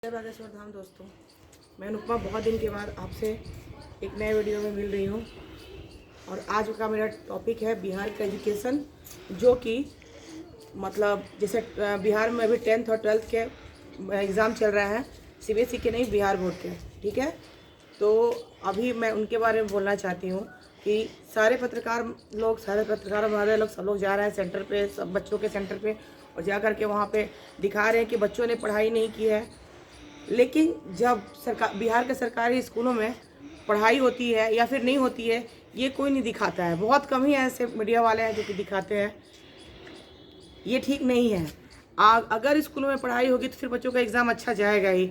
जय बागेश्वर धाम दोस्तों, मैं अनुपमा बहुत दिन के बाद आपसे एक नए वीडियो में मिल रही हूँ। और आज का मेरा टॉपिक है बिहार का एजुकेशन, जो कि मतलब जैसे बिहार में अभी 10th और 12th के एग्ज़ाम चल रहा है, सीबीएसई के नहीं, बिहार बोर्ड के। ठीक है, तो अभी मैं उनके बारे में बोलना चाहती हूँ कि सारे पत्रकार हमारे लोग सब लोग जा रहे हैं सेंटर पे, सब बच्चों के सेंटर पे, और जा कर के वहाँ पे दिखा रहे हैं कि बच्चों ने पढ़ाई नहीं की है। लेकिन जब बिहार के सरकारी स्कूलों में पढ़ाई होती है या फिर नहीं होती है, ये कोई नहीं दिखाता है। बहुत कम ही ऐसे मीडिया वाले हैं जो कि दिखाते हैं। ये ठीक नहीं है। अगर स्कूलों में पढ़ाई होगी तो फिर बच्चों का एग्ज़ाम अच्छा जाएगा ही।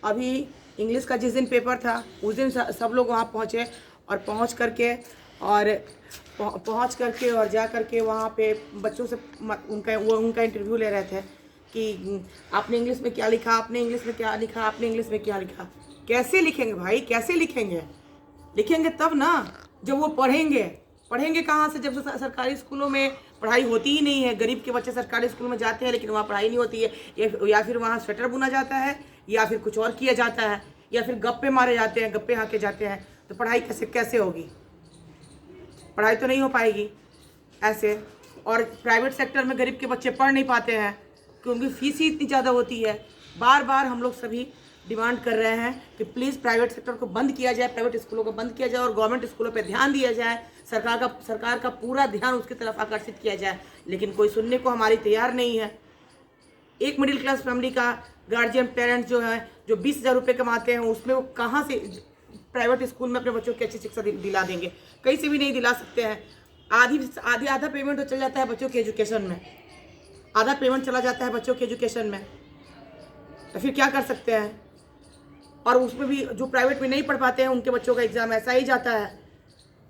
अभी इंग्लिश का जिस दिन पेपर था उस दिन सब लोग वहाँ पहुँचे, और पहुँच करके और जा करके वहाँ पे बच्चों से उनका इंटरव्यू ले रहे थे कि आपने इंग्लिश में क्या लिखा, आपने इंग्लिश में क्या लिखा, आपने इंग्लिश में क्या लिखा। कैसे लिखेंगे भाई, कैसे लिखेंगे? लिखेंगे तब ना जब वो पढ़ेंगे कहाँ से, जब सरकारी स्कूलों में पढ़ाई होती ही नहीं है। गरीब के बच्चे सरकारी स्कूल में जाते हैं लेकिन वहाँ पढ़ाई नहीं होती है, या फिर वहाँ स्वेटर बुना जाता है, या फिर कुछ और किया जाता है, या फिर गप्पे मारे जाते हैं, गप्पे हाँके जाते हैं। तो पढ़ाई कैसे होगी? पढ़ाई तो नहीं हो पाएगी ऐसे। और प्राइवेट सेक्टर में गरीब के बच्चे पढ़ नहीं पाते हैं क्योंकि फीस ही इतनी ज़्यादा होती है। बार बार हम लोग सभी डिमांड कर रहे हैं कि प्लीज़ प्राइवेट सेक्टर को बंद किया जाए, प्राइवेट स्कूलों को बंद किया जाए और गवर्नमेंट स्कूलों पे ध्यान दिया जाए। सरकार का पूरा ध्यान उसकी तरफ आकर्षित किया जाए, लेकिन कोई सुनने को हमारी तैयार नहीं है। एक मिडिल क्लास फैमिली का गार्जियन पेरेंट्स जो है, जो 20,000 रुपये कमाते हैं, उसमें वो कहाँ से प्राइवेट स्कूल में अपने बच्चों की अच्छी शिक्षा दिला देंगे? कहीं से भी नहीं दिला सकते हैं। आधा पेमेंट तो चल जाता है बच्चों के एजुकेशन में, आधा पेमेंट चला जाता है बच्चों के एजुकेशन में। तो फिर क्या कर सकते हैं? और उसमें भी जो प्राइवेट में नहीं पढ़ पाते हैं उनके बच्चों का एग्ज़ाम ऐसा ही जाता है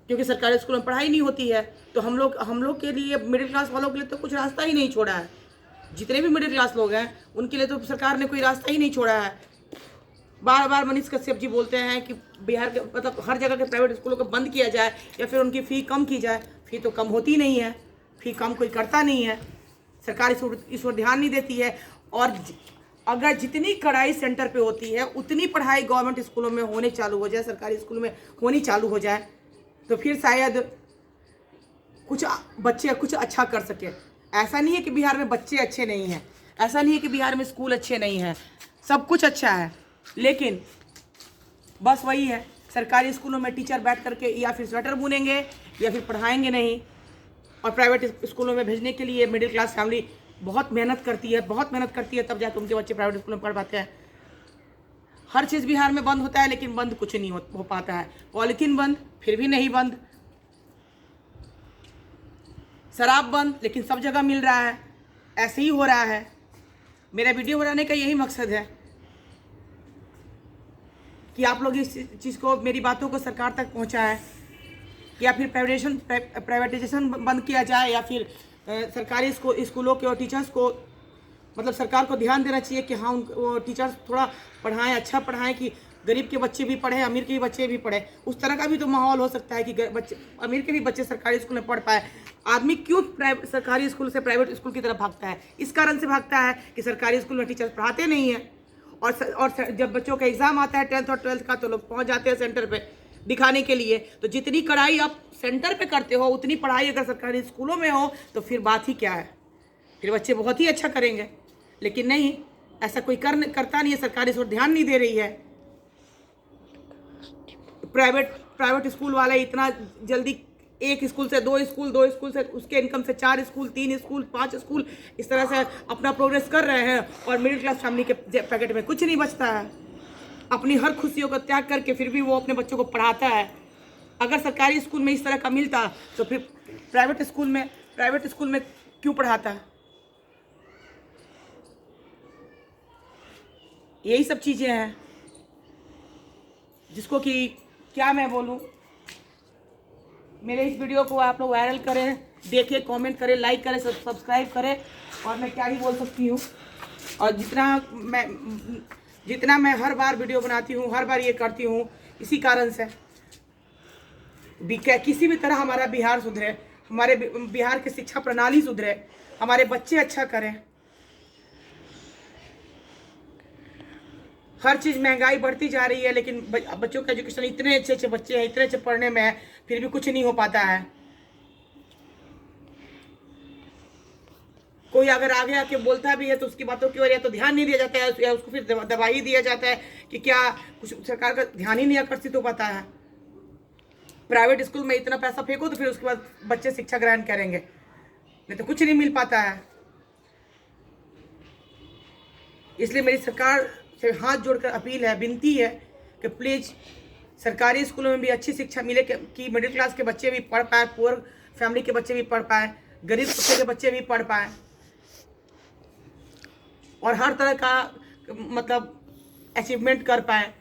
क्योंकि सरकारी स्कूल में पढ़ाई नहीं होती है। तो हम लोग के लिए, मिडिल क्लास वालों के लिए तो कुछ रास्ता ही नहीं छोड़ा है। जितने भी मिडिल क्लास लोग हैं उनके लिए तो सरकार ने कोई रास्ता ही नहीं छोड़ा है। बार बार मनीष कश्यप जी बोलते हैं कि बिहार के मतलब हर जगह के प्राइवेट स्कूलों को बंद किया जाए या फिर उनकी फ़ी कम की जाए। फ़ी तो कम होती नहीं है, फ़ी कम कोई करता नहीं है, सरकार इस ओर ध्यान नहीं देती है। और अगर जितनी कड़ाई सेंटर पे होती है उतनी पढ़ाई गवर्नमेंट स्कूलों में होने चालू हो जाए, सरकारी स्कूलों में होनी चालू हो जाए, तो फिर शायद कुछ बच्चे कुछ अच्छा कर सके। ऐसा नहीं है कि बिहार में बच्चे अच्छे नहीं हैं, ऐसा नहीं है कि बिहार में स्कूल अच्छे नहीं हैं, सब कुछ अच्छा है। लेकिन बस वही है, सरकारी स्कूलों में टीचर बैठ करके या फिर स्वेटर बुनेंगे या फिर पढ़ाएंगे नहीं। और प्राइवेट स्कूलों में भेजने के लिए मिडिल क्लास फैमिली बहुत मेहनत करती है, तब जाकर उनके बच्चे प्राइवेट स्कूल में पढ़ पाते हैं। हर चीज़ बिहार में बंद होता है लेकिन बंद कुछ नहीं हो पाता है। पॉलीथीन बंद, फिर भी नहीं बंद। शराब बंद, लेकिन सब जगह मिल रहा है। ऐसे ही हो रहा है। मेरा वीडियो बनाने का यही मकसद है कि आप लोग इस चीज़ को, मेरी बातों को सरकार तक पहुंचाएं, या फिर प्राइवेटाइजेशन बंद किया जाए, या फिर सरकारी स्कूलों के और टीचर्स को, मतलब सरकार को ध्यान देना चाहिए कि हाँ वो टीचर्स थोड़ा पढ़ाएं, अच्छा पढ़ाएं कि गरीब के बच्चे भी पढ़ें, अमीर के भी बच्चे भी पढ़ें। उस तरह का भी तो माहौल हो सकता है कि अमीर के भी बच्चे सरकारी स्कूल में पढ़ पाए। आदमी क्यों सरकारी स्कूल से प्राइवेट स्कूल की तरफ भागता है? इस कारण से भागता है कि सरकारी स्कूल में टीचर्स पढ़ाते नहीं हैं। और जब बच्चों का एग्ज़ाम आता है 10th और 12th का, तो लोग पहुँच जाते हैं सेंटर पर दिखाने के लिए। तो जितनी कड़ाई आप सेंटर पे करते हो उतनी पढ़ाई अगर सरकारी स्कूलों में हो तो फिर बात ही क्या है? फिर बच्चे बहुत ही अच्छा करेंगे। लेकिन नहीं, ऐसा कोई करता नहीं है। सरकार इस ओर ध्यान नहीं दे रही है। प्राइवेट स्कूल वाले इतना जल्दी एक स्कूल से दो स्कूल से उसके इनकम से 4 स्कूल, 3 स्कूल, 5 स्कूल, इस तरह से अपना प्रोग्रेस कर रहे हैं। और मिडिल क्लास फैमिली के पैकेट में कुछ नहीं बचता है। अपनी हर खुशियों का त्याग करके फिर भी वो अपने बच्चों को पढ़ाता है। अगर सरकारी स्कूल में इस तरह का मिलता तो फिर प्राइवेट स्कूल में क्यों पढ़ाता है? यही सब चीज़ें हैं जिसको कि क्या मैं बोलूँ। मेरे इस वीडियो को आप लोग वायरल करें, देखें, कमेंट करें, लाइक करें, सब्सक्राइब करें। और मैं क्या ही बोल सकती हूँ। और जितना मैं हर बार वीडियो बनाती हूँ, हर बार ये करती हूँ, इसी कारण से किसी भी तरह हमारा बिहार सुधरे, हमारे बिहार की शिक्षा प्रणाली सुधरे, हमारे बच्चे अच्छा करें। हर चीज़ महंगाई बढ़ती जा रही है, लेकिन बच्चों का एजुकेशन, इतने अच्छे अच्छे बच्चे हैं, इतने अच्छे पढ़ने में है, फिर भी कुछ नहीं हो पाता है। कोई अगर आगे आके बोलता भी है तो उसकी बातों की वजह तो ध्यान नहीं दिया जाता है, या उसको फिर दबा ही दिया जाता है कि क्या कुछ सरकार का ध्यान ही नहीं आकर्षित हो पाता है। प्राइवेट स्कूल में इतना पैसा फेंको तो फिर उसके बाद बच्चे शिक्षा ग्रहण करेंगे, नहीं तो कुछ नहीं मिल पाता है। इसलिए मेरी सरकार से हाथ जोड़कर अपील है, विनती है कि प्लीज़ सरकारी स्कूलों में भी अच्छी शिक्षा मिले कि मिडिल क्लास के बच्चे भी पढ़ पाए, पुअर फैमिली के बच्चे भी पढ़ पाए, गरीब तबके के बच्चे भी पढ़ पाए, और हर तरह का मतलब अचीवमेंट कर पाए।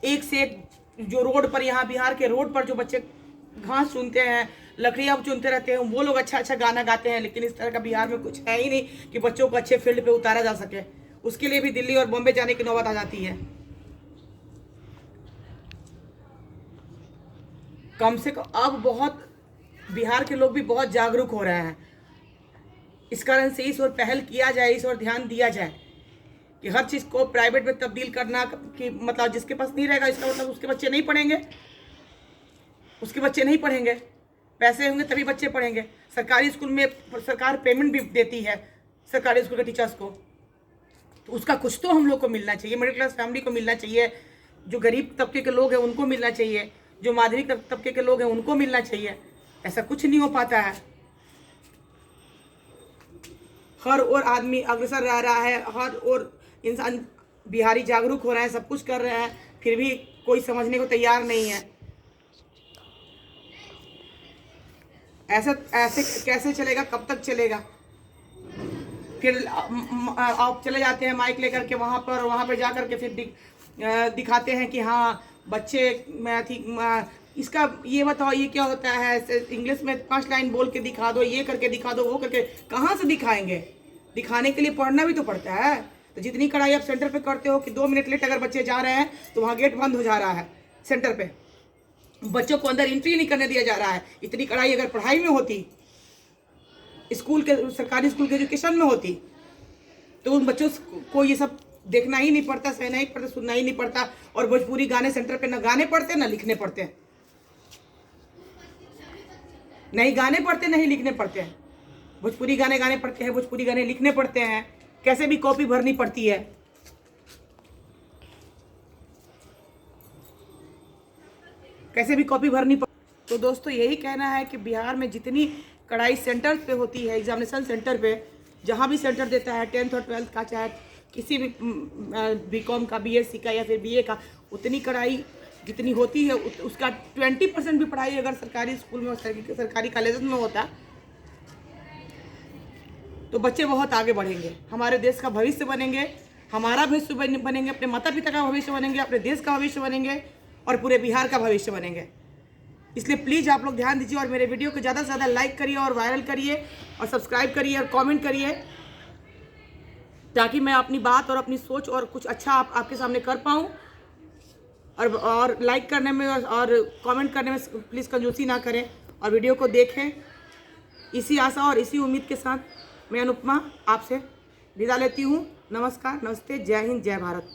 एक से एक जो रोड पर, यहाँ बिहार के रोड पर जो बच्चे घास चुनते हैं, लकड़ियाँ चुनते रहते हैं, वो लोग अच्छा अच्छा गाना गाते हैं, लेकिन इस तरह का बिहार में कुछ है ही नहीं कि बच्चों को अच्छे फील्ड पे उतारा जा सके। उसके लिए भी दिल्ली और बॉम्बे जाने की नौबत आ जाती है। कम से कम अब बहुत बिहार के लोग भी बहुत जागरूक हो रहे हैं। इस कारण से इस ओर पहल किया जाए, इस ओर ध्यान दिया जाए कि हर चीज़ को प्राइवेट में तब्दील करना, कि मतलब जिसके पास नहीं रहेगा इसका मतलब उसके बच्चे नहीं पढ़ेंगे, उसके बच्चे नहीं पढ़ेंगे। पैसे होंगे तभी बच्चे पढ़ेंगे। सरकारी स्कूल में सरकार पेमेंट भी देती है सरकारी स्कूल के टीचर्स को, तो उसका कुछ तो हम लोग को मिलना चाहिए, मिडिल क्लास फैमिली को मिलना चाहिए, जो गरीब तबके के लोग हैं उनको मिलना चाहिए, जो माध्यमिक तबके के लोग हैं उनको मिलना चाहिए। ऐसा कुछ नहीं हो पाता है। हर ओर आदमी अग्रसर रह रहा है, हर ओर इंसान बिहारी जागरूक हो रहे हैं, सब कुछ कर रहे हैं, फिर भी कोई समझने को तैयार नहीं है। ऐसा ऐसे कैसे चलेगा, कब तक चलेगा? फिर आप चले जाते हैं माइक लेकर के वहाँ पर जा कर के फिर दिखाते हैं कि हाँ बच्चे इसका ये बताओ ये क्या होता है, इंग्लिश में 5 लाइन बोल के दिखा दो, ये करके दिखा दो, वो करके। कहाँ से दिखाएंगे? दिखाने के लिए पढ़ना भी तो पड़ता है। तो जितनी कड़ाई आप सेंटर पे करते हो कि 2 मिनट लेट अगर बच्चे जा रहे हैं तो वहाँ गेट बंद हो जा रहा है, सेंटर पे बच्चों को अंदर एंट्री नहीं करने दिया जा रहा है। इतनी कड़ाई अगर पढ़ाई में होती, स्कूल के सरकारी स्कूल के एजुकेशन में होती, तो उन बच्चों को ये सब देखना ही नहीं पड़ता, सहना ही पड़ता, सुनना ही नहीं पड़ता, और भोजपुरी गाने सेंटर पे ना गाने पड़ते ना लिखने पड़ते, नहीं गाने पड़ते नहीं लिखने पड़ते हैं। भोजपुरी गाने गाने पड़ते हैं, भोजपुरी गाने लिखने पड़ते हैं, कैसे भी कॉपी भरनी पड़ती है। कैसे भी कॉपी भरनी तो दोस्तों यही कहना है कि बिहार में जितनी कड़ाई सेंटर पे होती है, एग्जामिनेशन सेंटर पे जहाँ भी सेंटर देता है 10th और 12th का, चाहे किसी भी बीकॉम का, बीएससी का या फिर बीए का, उतनी कड़ाई जितनी होती है उसका 20% भी पढ़ाई अगर सरकारी स्कूल में, सरकारी कॉलेज में होता तो बच्चे बहुत आगे बढ़ेंगे, हमारे देश का भविष्य बनेंगे, हमारा भविष्य बनेंगे, अपने माता पिता का भविष्य बनेंगे, अपने देश का भविष्य बनेंगे, और पूरे बिहार का भविष्य बनेंगे। इसलिए प्लीज़ आप लोग ध्यान दीजिए और मेरे वीडियो को ज़्यादा से ज़्यादा लाइक करिए और वायरल करिए और सब्सक्राइब करिए और कमेंट करिए, ताकि मैं अपनी बात और अपनी सोच और कुछ अच्छा आपके सामने कर पाऊँ। और लाइक करने में और कमेंट करने में प्लीज़ कंजूसी ना करें और वीडियो को देखें। इसी आशा और इसी उम्मीद के साथ मैं अनुपमा आपसे विदा लेती हूँ। नमस्कार, नमस्ते, जय हिंद, जय भारत।